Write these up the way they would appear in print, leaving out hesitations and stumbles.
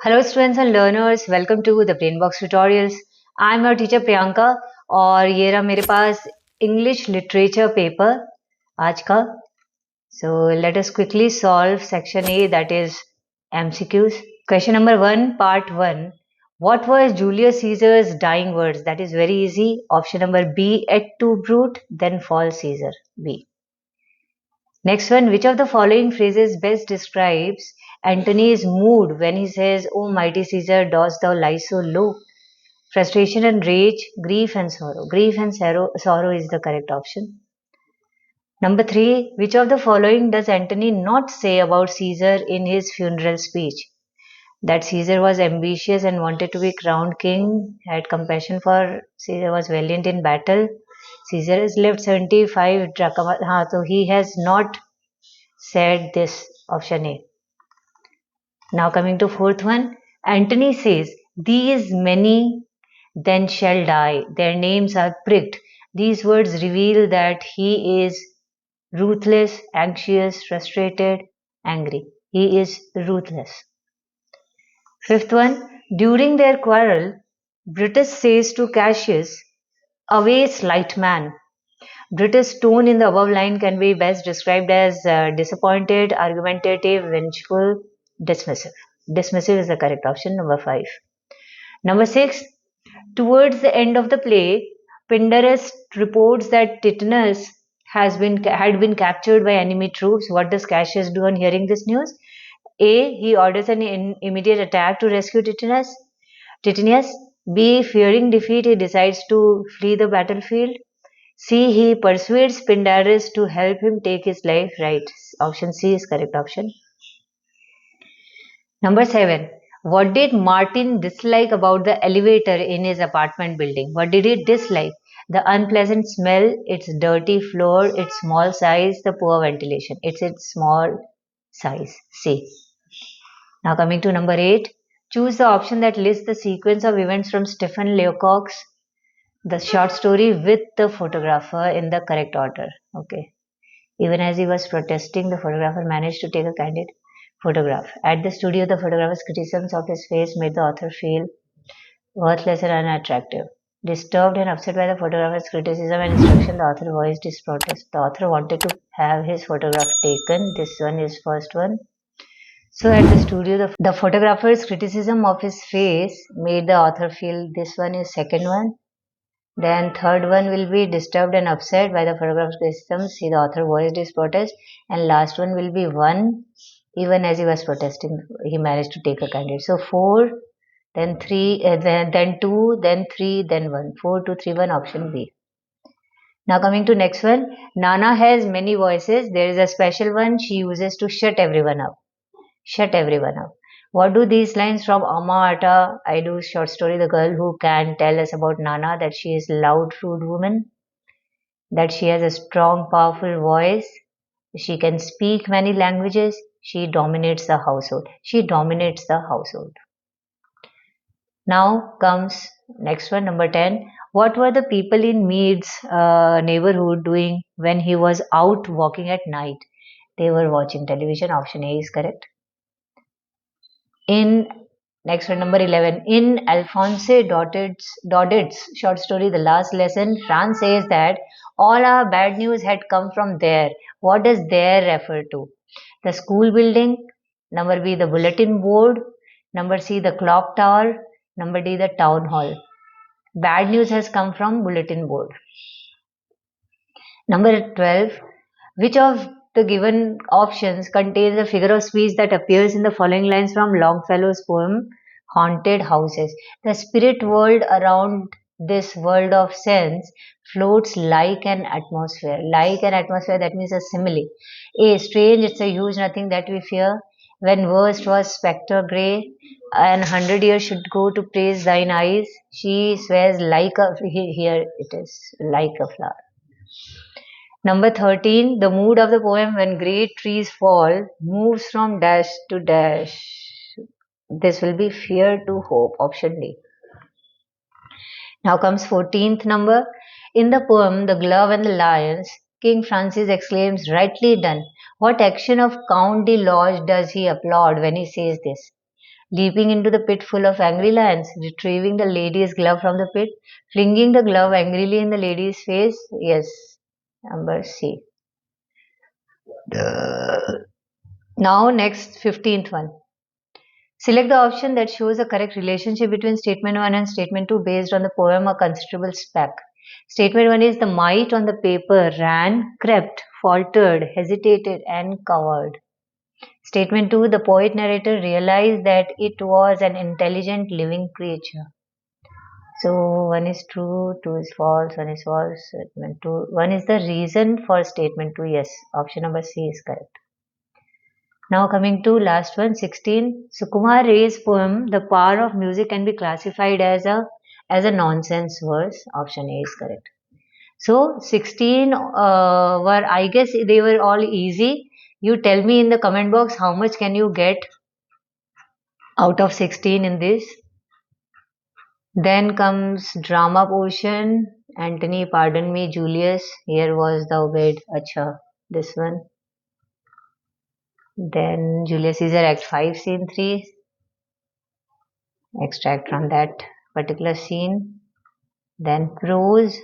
Hello students and learners, welcome to the Brainbox tutorials. I'm your teacher Priyanka और ये रहा मेरे पास English literature paper आज का. So let us quickly solve section A, that is MCQs. Question number 1, part 1. What was Julius Caesar's dying words? That is very easy. Option number B, et tu brute, then fall Caesar. B. Next one, which of the following phrases best describes Antony's mood when he says, "O mighty Caesar, dost thou lie so low?" Frustration and rage, grief and sorrow. Grief and sorrow is the correct option. Number 3, which of the following does Antony not say about Caesar in his funeral speech? That Caesar was ambitious and wanted to be crowned king, had compassion for Caesar, was valiant in battle. Caesar has lived 75 drachma, so he has not said this, option A. Now coming to fourth one, Antony says, "These many then shall die, their names are pricked." These words reveal that he is ruthless, anxious, frustrated, angry. He is ruthless. Fifth one, during their quarrel, Brutus says to Cassius, "Away, slight man." Brutus' tone in the above line can be best described as disappointed, argumentative, vengeful, dismissive. Dismissive is the correct option, number 5. Number 6, towards the end of the play, Pindarus reports that Titanus had been captured by enemy troops. What does Cassius do on hearing this news? A. He orders an immediate attack to rescue Titinius. B. Fearing defeat, he decides to flee the battlefield. C. He persuades Pindarus to help him take his life. Right. Option C is correct option. Number 7. What did Martin dislike about the elevator in his apartment building? What did he dislike? The unpleasant smell, its dirty floor, its small size, the poor ventilation. It's its small size. C. Now coming to number 8. Choose the option that lists the sequence of events from Stephen Leacock's the short story with the photographer in the correct order. Okay. Even as he was protesting, the photographer managed to take a candid photograph. At the studio, the photographer's criticisms of his face made the author feel worthless and unattractive. Disturbed and upset by the photographer's criticism and instruction, the author voiced his protest. The author wanted to have his photograph taken. This one is first one. So at the studio, the photographer's criticism of his face made the author feel. This one is second one. Then third one will be disturbed and upset by the photographer's criticism. See, the author voiced his protest. And last one will be 1. Even as he was protesting, he managed to take a candidate. So 4, then 3, then 2, then 3, then 1. 4, 2, 3, 1, option B. Now coming to next one. Nana has many voices. There is a special one she uses to shut everyone up. Shut everyone up. What do these lines from Amma Ata Aidu's short story, The Girl Who Can, tell us about Nana? That she is a loud, rude woman, that she has a strong, powerful voice, she can speak many languages, she dominates the household. She dominates the household. Now comes next one, number 10. What were the people in Mead's neighborhood doing when he was out walking at night? They were watching television. Option A is correct. In next one, number 11. In Alphonse Daudet's short story, The Last Lesson, Franz says that all our bad news had come from there. What does there refer to? The school building. Number B, the bulletin board. Number C, the clock tower. Number D, the town hall. Bad news has come from bulletin board. Number 12. Which of the given options contains a figure of speech that appears in the following lines from Longfellow's poem Haunted Houses? The spirit world around this world of sense floats like an atmosphere. Like an atmosphere, that means a simile. A, strange, it's a huge nothing that we fear. When worst was spectre grey, and 100 years should go to praise thine eyes. She swears like a, here it is, like a flower. Number 13, the mood of the poem when great trees fall moves from dash to dash. This will be fear to hope, option D. Now comes 14th number. In the poem The Glove and the Lions, King Francis exclaims, "Rightly done." What action of Count de Loge does he applaud when he says this? leaping into the pit full of angry lions, retrieving the lady's glove from the pit, flinging the glove angrily in the lady's face. Yes, number C. Now next 15th one. Select the option that shows a correct relationship between statement 1 and statement 2 based on the poem A Considerable Speck. Statement 1 is the mite on the paper ran, crept, faltered, hesitated and cowered. Statement 2, the poet narrator realized that it was an intelligent living creature. So one is true, two is false, one is false, statement 2. One is the reason for statement 2. Yes, option number C is correct. Now coming to last one, 16. Sukumar Ray's poem, The Power of Music, can be classified as a nonsense verse. Option A is correct. So 16 were, I guess they were all easy. You tell me in the comment box how much can you get out of 16 in this. Then comes drama portion. Antony, pardon me, Julius. Here was the bed. Acha, this one. Then Julius Caesar Act 5 Scene 3. Extract from that particular scene. Then prose,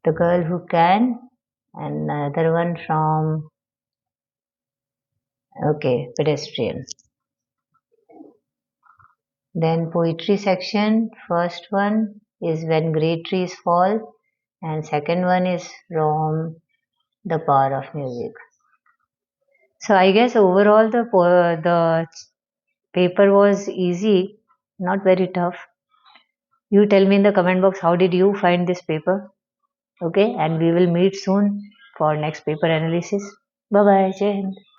The Girl Who Can, and another one from Pedestrian. Then poetry section, first one is When Great Trees Fall, and second one is from The Power of Music. So I guess overall the paper was easy, not very tough. You tell me in the comment box how did you find this paper. Okay, and we will meet soon for next paper analysis. Bye bye, Jai Hind.